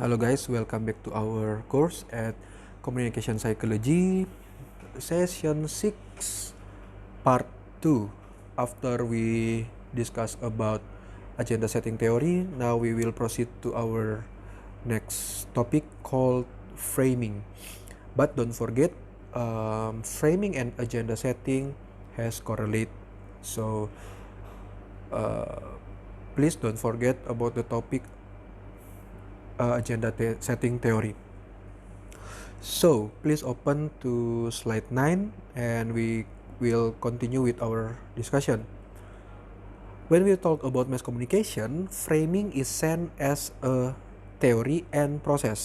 Hello guys, welcome back to our course at Communication Psychology, session 6, part 2. After we discuss about agenda setting theory, now we will proceed to our next topic called framing. But don't forget, framing and agenda setting has correlate. So please don't forget about the topic agenda setting theory. So please open to slide 9 and we will continue with our discussion. When we talk about mass communication, framing is seen as a theory and process.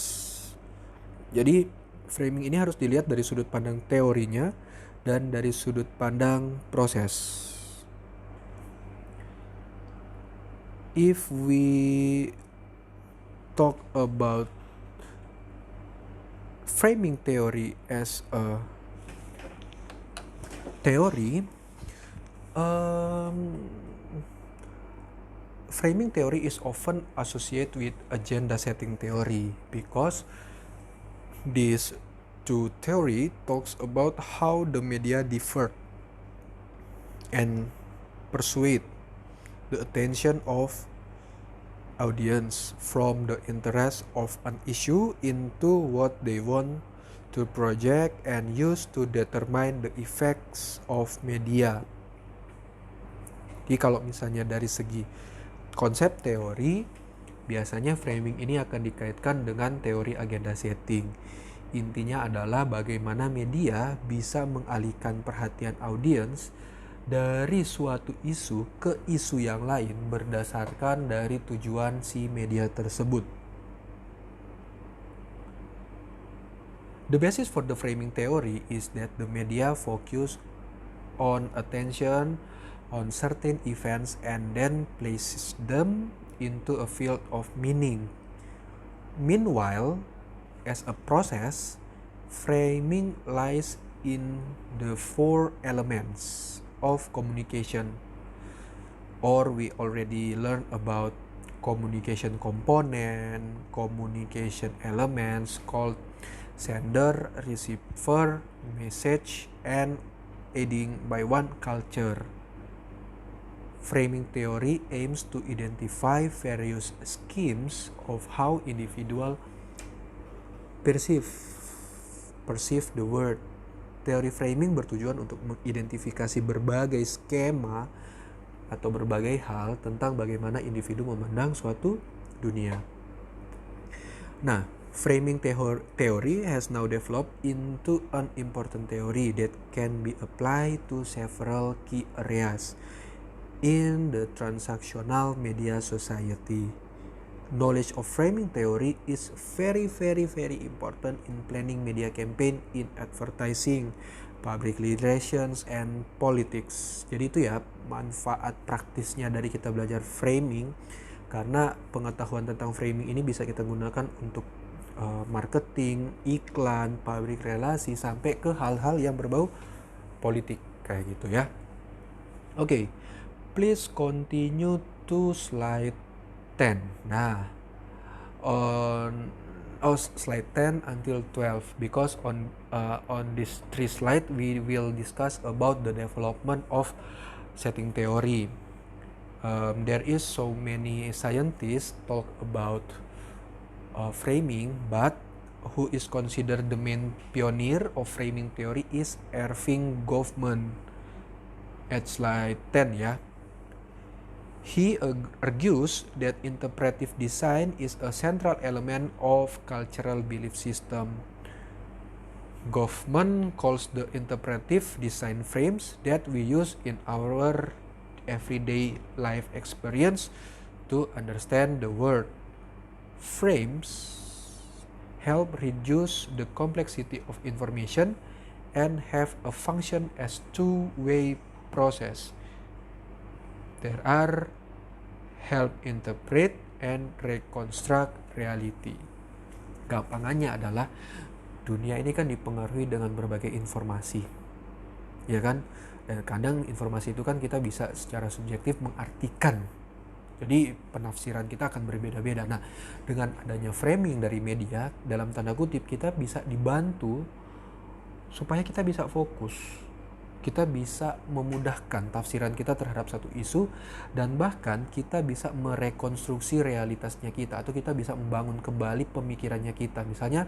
Jadi framing ini harus dilihat dari sudut pandang teorinya dan dari sudut pandang proses. If we talk about framing theory as a theory, framing theory is often associated with agenda setting theory because these two theory talks about how the media differ and persuade the attention of audience from the interest of an issue into what they want to project and use to determine the effects of media. Jadi kalau misalnya dari segi konsep teori, biasanya framing ini akan dikaitkan dengan teori agenda setting. Intinya adalah bagaimana media bisa mengalihkan perhatian audiens dari suatu isu ke isu yang lain berdasarkan dari tujuan si media tersebut. The basis for the framing theory is that the media focus on attention on certain events and then places them into a field of meaning. Meanwhile, as a process, framing lies in the four elements of communication, or we already learned about communication component, communication elements called sender, receiver, message, and aiding by one culture. Framing theory aims to identify various schemes of how individual perceive the world. Teori framing bertujuan untuk mengidentifikasi berbagai skema atau berbagai hal tentang bagaimana individu memandang suatu dunia. Nah, framing theory has now developed into an important theory that can be applied to several key areas in the transactional media society. Knowledge of framing theory is very important in planning media campaign in advertising, public relations, and politics. Jadi itu ya manfaat praktisnya dari kita belajar framing, karena pengetahuan tentang framing ini bisa kita gunakan untuk marketing, iklan, public relasi, sampai ke hal-hal yang berbau politik kayak gitu ya. Okay, please continue to slide 10. Nah, slide 10 until 12, because on this 3 slide we will discuss about the development of setting theory. There is so many scientists talk about framing, but who is considered the main pioneer of framing theory is Erving Goffman. At slide 10 ya. He argues that interpretive design is a central element of cultural belief system. Goffman calls the interpretive design frames that we use in our everyday life experience to understand the world. Frames help reduce the complexity of information and have a function as two-way process. There are help interpret and reconstruct reality. Gampangannya adalah dunia ini kan dipengaruhi dengan berbagai informasi, ya kan? Dan kadang informasi itu kan kita bisa secara subjektif mengartikan Jadi penafsiran kita akan berbeda-beda. Nah, dengan adanya framing dari media, dalam tanda kutip kita bisa dibantu supaya kita bisa fokus. Kita bisa memudahkan tafsiran kita terhadap satu isu, dan bahkan kita bisa merekonstruksi realitasnya kita, atau kita bisa membangun kembali pemikirannya kita. Misalnya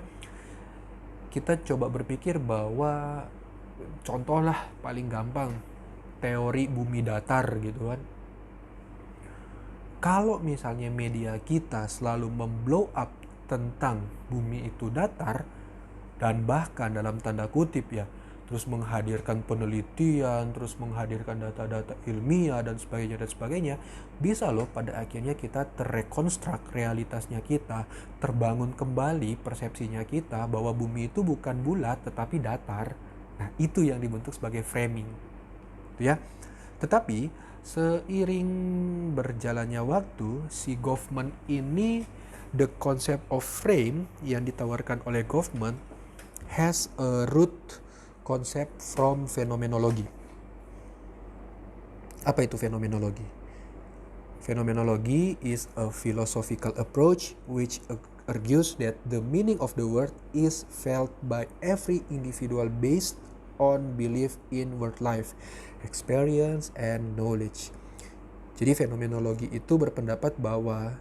kita coba berpikir bahwa, contoh lah paling gampang, teori bumi datar gitu kan. Kalau misalnya media kita selalu memblow up tentang bumi itu datar, dan bahkan dalam tanda kutip ya, terus menghadirkan penelitian, terus menghadirkan data-data ilmiah dan sebagainya, bisa loh pada akhirnya kita terrekonstruk realitasnya kita, terbangun kembali persepsinya kita bahwa bumi itu bukan bulat tetapi datar. Nah, itu yang dibentuk sebagai framing. Itu ya. Tetapi seiring berjalannya waktu, si Goffman ini, the concept of frame yang ditawarkan oleh Goffman has a root concept from phenomenology. Apa itu fenomenologi? Phenomenology is a philosophical approach which argues that the meaning of the word is felt by every individual based on belief in world life, experience, and knowledge. Jadi fenomenologi itu berpendapat bahwa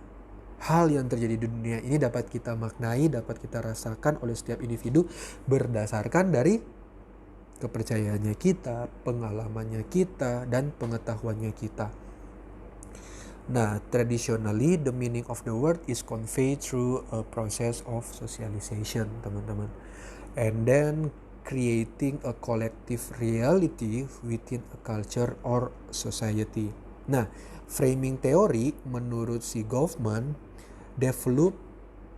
hal yang terjadi di dunia ini dapat kita maknai, dapat kita rasakan oleh setiap individu berdasarkan dari kepercayaannya kita, pengalamannya kita, dan pengetahuannya kita. Nah, traditionally the meaning of the word is conveyed through a process of socialization, teman-teman. And then creating a collective reality within a culture or society. Nah, framing theory menurut si Goffman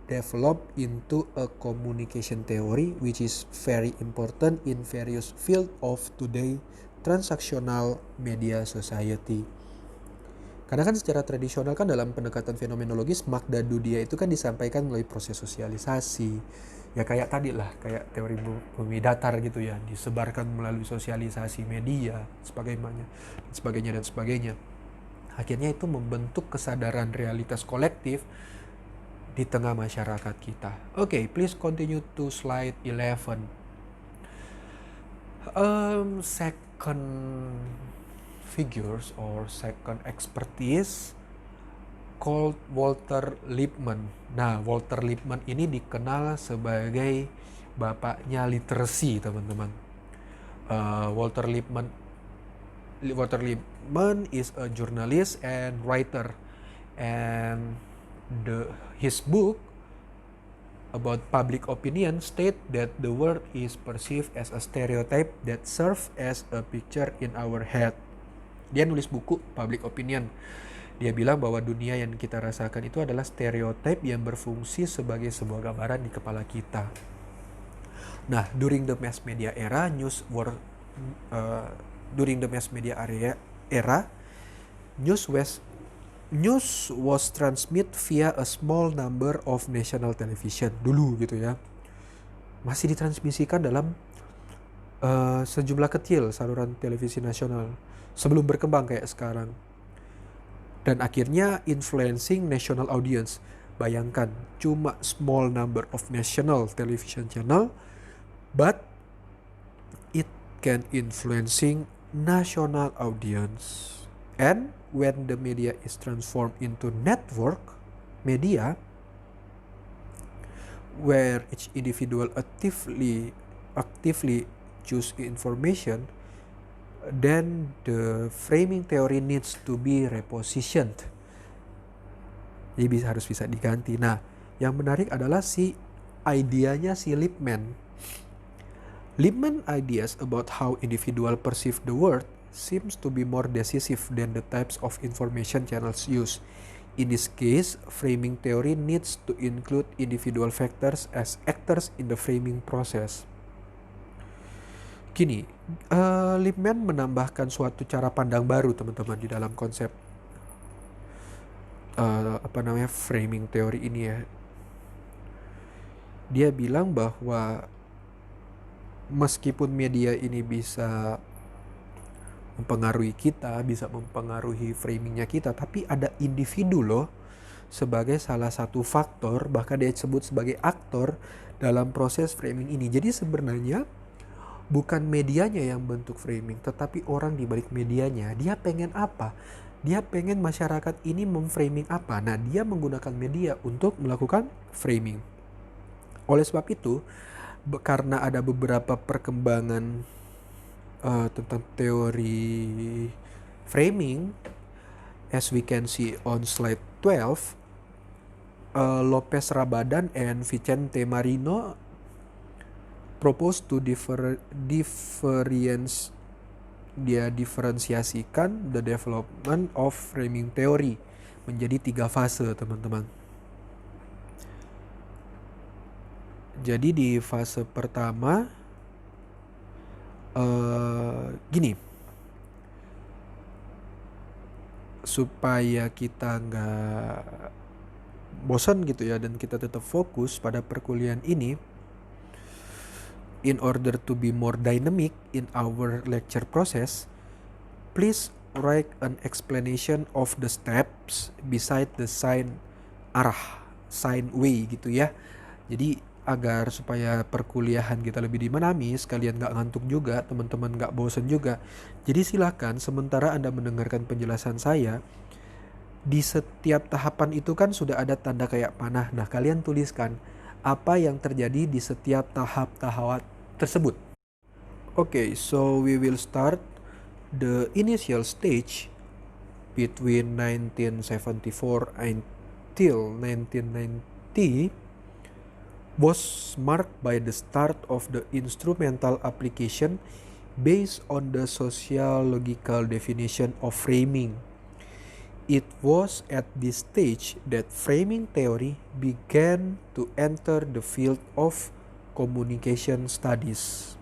develop into a communication theory which is very important in various fields of today transactional media society. Karena kan secara tradisional kan dalam pendekatan fenomenologis, makna dunia itu kan disampaikan melalui proses sosialisasi. Ya kayak tadi lah, kayak teori bumi datar gitu ya, disebarkan melalui sosialisasi media, dan sebagainya. Akhirnya itu membentuk kesadaran realitas kolektif di tengah masyarakat kita. Okay, please continue to slide 11. Second figures or second expertise called Walter Lippmann. Nah, Walter Lippmann ini dikenal sebagai bapaknya literasi, teman-teman. Walter Lippmann is a journalist and writer, and his book about public opinion state that the world is perceived as a stereotype that serves as a picture in our head. Dia nulis buku Public Opinion. Dia bilang bahwa dunia yang kita rasakan itu adalah stereotype yang berfungsi sebagai sebuah gambaran di kepala kita. Nah, during the mass media era, news was transmit via a small number of national television dulu gitu ya. Masih ditransmisikan dalam sejumlah kecil saluran televisi nasional sebelum berkembang kayak sekarang. Dan akhirnya influencing national audience. Bayangkan, cuma small number of national television channel, but it can influencing national audience. And when the media is transformed into network media, where each individual actively choose information, then the framing theory needs to be repositioned. Jadi harus bisa diganti. Nah, yang menarik adalah idenya si Lippmann. Lippmann ideas about how individual perceive the world seems to be more decisive than the types of information channels used. In this case, framing theory needs to include individual factors as actors in the framing process. Gini, Lippmann menambahkan suatu cara pandang baru, teman-teman, di dalam konsep framing teori ini ya. Dia bilang bahwa meskipun media ini bisa mempengaruhi kita, bisa mempengaruhi framingnya kita, tapi ada individu loh sebagai salah satu faktor, bahkan dia disebut sebagai aktor dalam proses framing ini. Jadi sebenarnya bukan medianya yang bentuk framing, tetapi orang di balik medianya. Dia pengen apa? Dia pengen masyarakat ini memframing apa? Nah, dia menggunakan media untuk melakukan framing. Oleh sebab itu, karena ada beberapa perkembangan tentang teori framing, as we can see on slide 12, Lopez Rabadan and Vicente Marino propose to diferensiasikan the development of framing theory menjadi 3 fase, teman-teman. Jadi di fase pertama gini, supaya kita nggak bosan gitu ya, dan kita tetap fokus pada perkuliahan ini, in order to be more dynamic in our lecture process, please write an explanation of the steps beside the sign arah, sign way gitu ya. Jadi agar supaya perkuliahan kita lebih dinamis, kalian gak ngantuk juga, teman-teman gak bosan juga. Jadi silakan sementara Anda mendengarkan penjelasan saya, di setiap tahapan itu kan sudah ada tanda kayak panah. Nah, kalian tuliskan apa yang terjadi di setiap tahap-tahap tersebut. Okay, so we will start the initial stage between 1974 until 1990 was marked by the start of the instrumental application based on the sociological definition of framing. It was at this stage that framing theory began to enter the field of communication studies.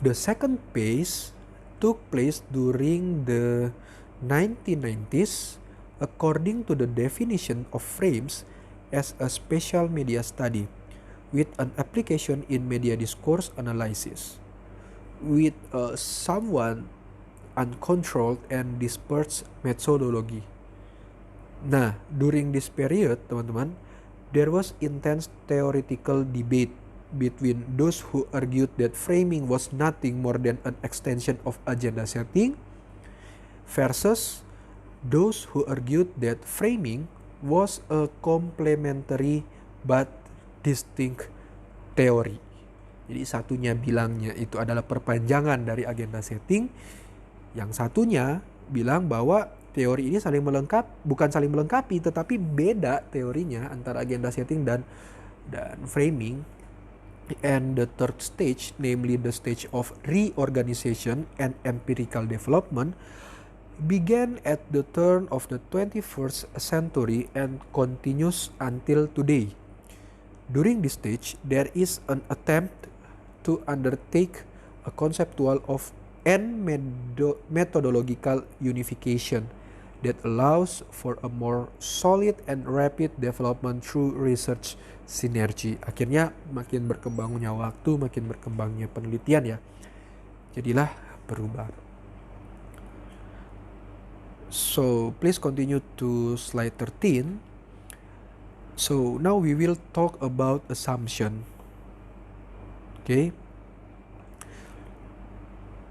The second phase took place during the 1990s according to the definition of frames as a special media study with an application in media discourse analysis with a somewhat uncontrolled and dispersed methodology. Nah, during this period, teman-teman, there was intense theoretical debate between those who argued that framing was nothing more than an extension of agenda setting versus those who argued that framing was a complementary but distinct theory. Jadi satunya bilangnya itu adalah perpanjangan dari agenda setting, yang satunya bilang bahwa teori ini bukan saling melengkapi, tetapi beda teorinya antara agenda setting dan framing. And the third stage, namely the stage of reorganization and empirical development, began at the turn of the 21st century and continues until today. During this stage, there is an attempt to undertake a conceptual of and methodological unification that allows for a more solid and rapid development through research synergy. Akhirnya makin berkembangnya waktu, makin berkembangnya penelitian ya, jadilah berubah. So please continue to slide 13. So now we will talk about assumption. Okay.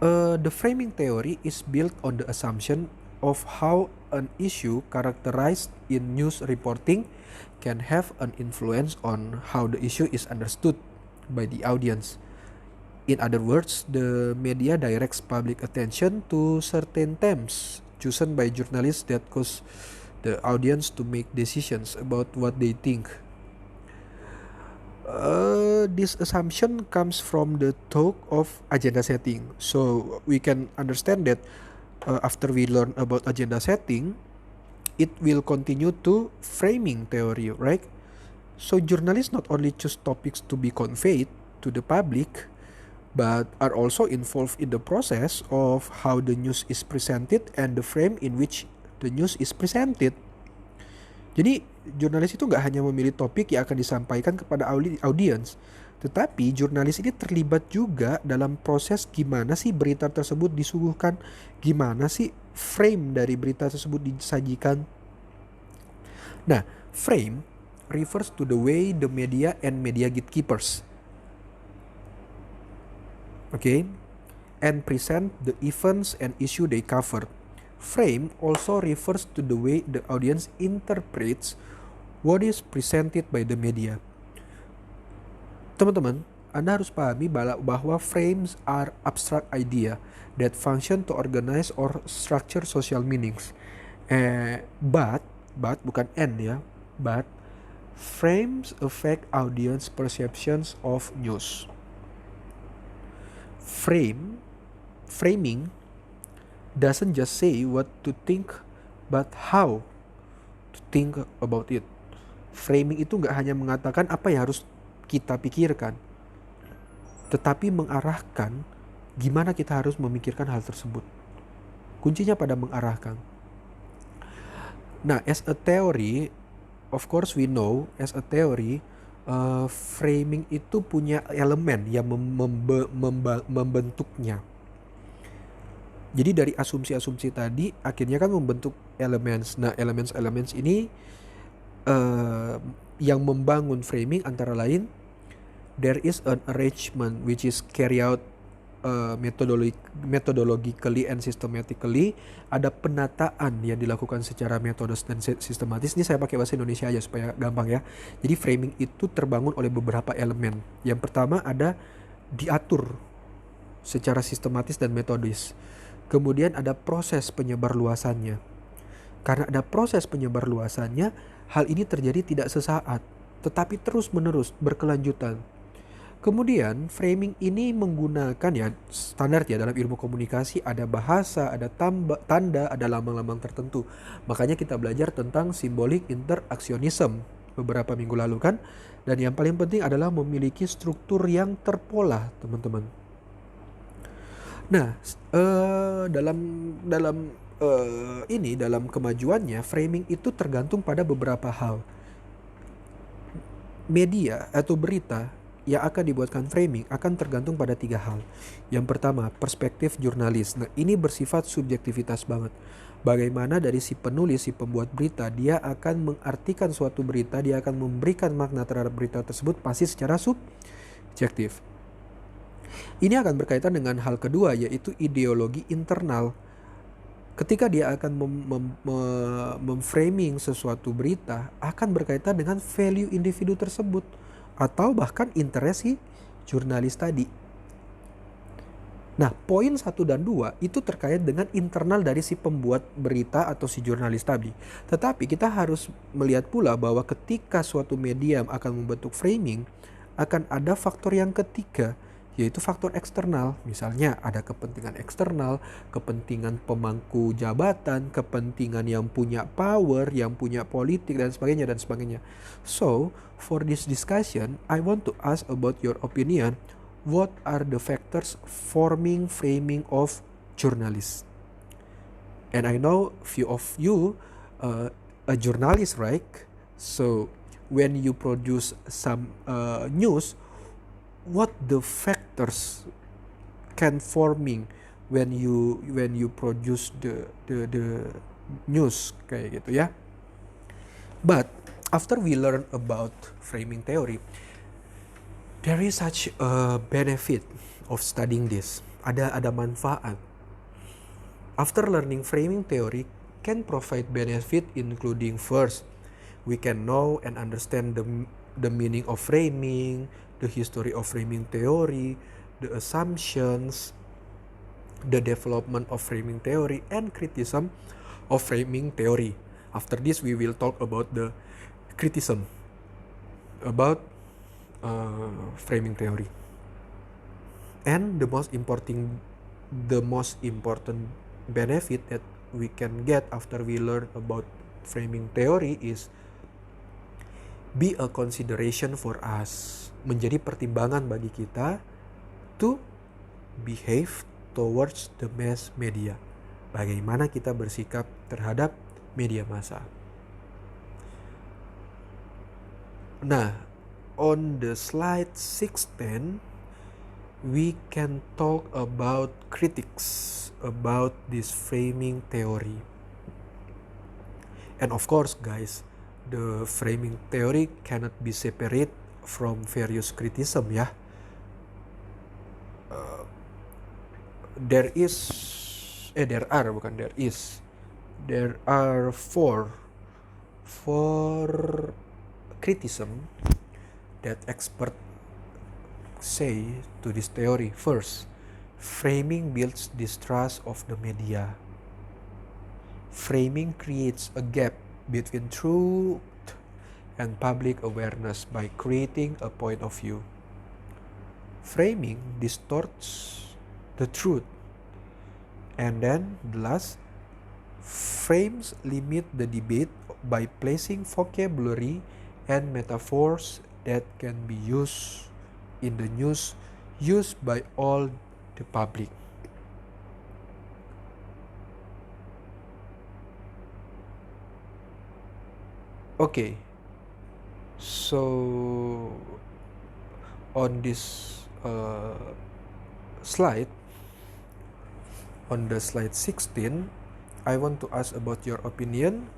The framing theory is built on the assumption of how an issue characterized in news reporting can have an influence on how the issue is understood by the audience. In other words, the media directs public attention to certain themes chosen by journalists that cause the audience to make decisions about what they think. This assumption comes from the talk of agenda setting. So we can understand that after we learn about agenda setting, it will continue to framing theory, right? So journalists not only choose topics to be conveyed to the public, but are also involved in the process of how the news is presented and the frame in which the news is presented. Jadi jurnalis itu nggak hanya memilih topik yang akan disampaikan kepada audiens, Tetapi jurnalis ini terlibat juga dalam proses gimana sih berita tersebut disuguhkan, gimana sih frame dari berita tersebut disajikan. Nah, frame refers to the way the media and media gatekeepers, and present the events and issue they cover. Frame also refers to the way the audience interprets what is presented by the media. Teman-teman, Anda harus pahami bahwa frames are abstract idea that function to organize or structure social meanings. But bukan and ya, but frames affect audience perceptions of news. Framing doesn't just say what to think, but how to think about it. Framing itu nggak hanya mengatakan apa yang harus kita pikirkan, tetapi mengarahkan gimana kita harus memikirkan hal tersebut. Kuncinya pada mengarahkan. Nah, as a theory, of course we know, as a theory, framing itu punya elemen yang membentuknya. Jadi dari asumsi-asumsi tadi akhirnya kan membentuk elements. Nah, elements ini yang membangun framing antara lain, there is an arrangement which is carry out methodologically and systematically. Ada penataan yang dilakukan secara metodis dan sistematis. Ini saya pakai bahasa Indonesia aja supaya gampang ya. Jadi framing itu terbangun oleh beberapa elemen. Yang pertama ada diatur secara sistematis dan metodis. Kemudian ada proses penyebarluasannya. Karena ada proses penyebarluasannya, hal ini terjadi tidak sesaat, tetapi terus-menerus berkelanjutan. Kemudian framing ini menggunakan ya standar ya dalam ilmu komunikasi, ada bahasa, ada tanda, ada lambang-lambang tertentu. Makanya kita belajar tentang symbolic interaksionism beberapa minggu lalu kan. Dan yang paling penting adalah memiliki struktur yang terpola, teman-teman. Nah, dalam kemajuannya framing itu tergantung pada beberapa hal. Media atau berita yang akan dibuatkan framing akan tergantung pada 3 hal. Yang pertama, perspektif jurnalis. Nah, ini bersifat subjektivitas banget. Bagaimana dari si penulis, si pembuat berita, dia akan mengartikan suatu berita, dia akan memberikan makna terhadap berita tersebut pasti secara subjektif. Ini akan berkaitan dengan hal kedua, yaitu ideologi internal. Ketika dia akan memframing sesuatu berita, akan berkaitan dengan value individu tersebut atau bahkan interest si jurnalis tadi. Nah, poin 1 dan 2 itu terkait dengan internal dari si pembuat berita atau si jurnalis tadi. Tetapi kita harus melihat pula bahwa ketika suatu medium akan membentuk framing, akan ada faktor yang ketiga, yaitu faktor eksternal. Misalnya ada kepentingan eksternal, kepentingan pemangku jabatan, kepentingan yang punya power, yang punya politik dan sebagainya. So, for this discussion, I want to ask about your opinion. What are the factors forming framing of journalists? And I know few of you a journalist, right? So, when you produce some news, what the factors can forming when you produce the news kayak gitu ya. But after we learn about framing theory, there is such a benefit of studying this. Ada manfaat. After learning framing theory can provide benefit, including first, we can know and understand the meaning of framing, the history of framing theory, the assumptions, the development of framing theory, and criticism of framing theory. After this, we will talk about the criticism about framing theory. And the most important benefit that we can get after we learn about framing theory is be a consideration for us, menjadi pertimbangan bagi kita to behave towards the mass media. Bagaimana kita bersikap terhadap media massa. Nah, on the slide 16, we can talk about critics about this framing theory. And of course, guys, the framing theory cannot be separate from various criticism, ya. There are four criticism that experts say to this theory. First, framing builds distrust of the media. Framing creates a gap between truth and public awareness by creating a point of view. Framing distorts the truth. And then the last, frames limit the debate by placing vocabulary and metaphors that can be used in the news, used by all the public. Okay, so on this slide, on the slide 16, I want to ask about your opinion.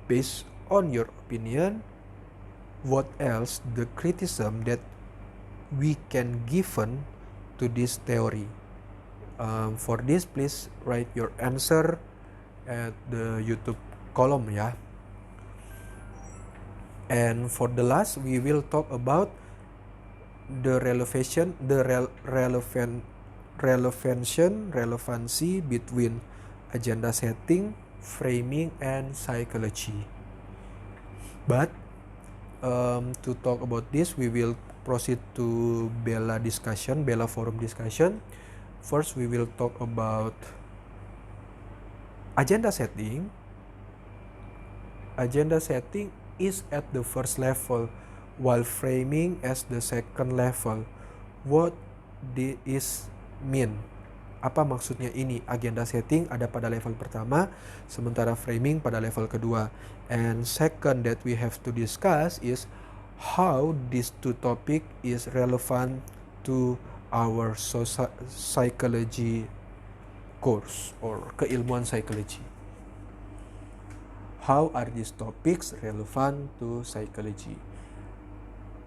Based on your opinion, what else the criticism that we can given to this theory? For this, please write your answer at the YouTube column, ya. And for the last, we will talk about the relevancy between agenda setting, framing, and psychology. But to talk about this, we will proceed to Bella forum discussion. First, we will talk about agenda setting. Agenda setting is at the first level, while framing as the second level. What this mean? Apa maksudnya ini? Agenda setting ada pada level pertama, sementara framing pada level kedua. And second that we have to discuss is how these two topic is relevant to our psychology course or keilmuan psikologi. How are these topics relevant to psychology?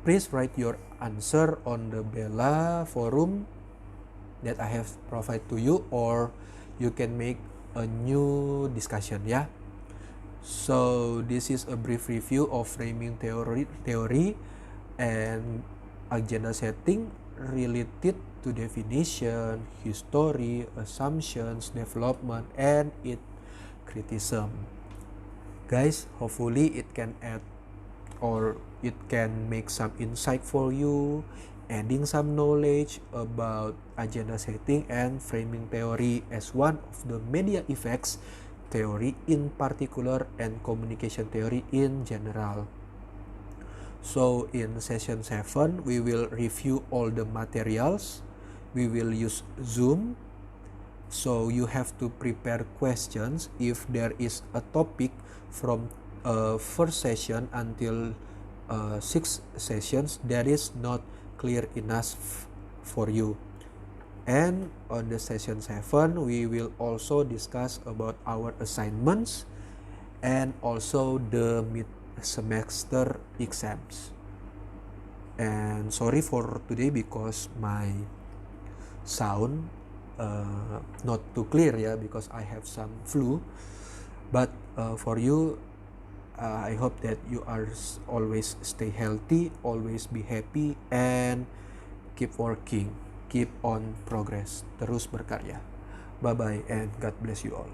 Please write your answer on the Bella forum that I have provided to you, or you can make a new discussion, ya. So this is a brief review of framing theory and agenda setting related to definition, history, assumptions, development, and its criticism. Guys, hopefully it can add or it can make some insight for you, adding some knowledge about agenda setting and framing theory as one of the media effects theory in particular and communication theory in general. So in session 7, we will review all the materials. We will use Zoom. So you have to prepare questions if there is a topic from first session until 6 sessions that is not clear enough for you. And on the session 7, we will also discuss about our assignments and also the mid-semester exams. And sorry for today because my sound not too clear, ya, because I have some flu. But for you, I hope that you are always stay healthy, always be happy, and keep working, keep on progress, terus berkarya. Bye-bye and God bless you all.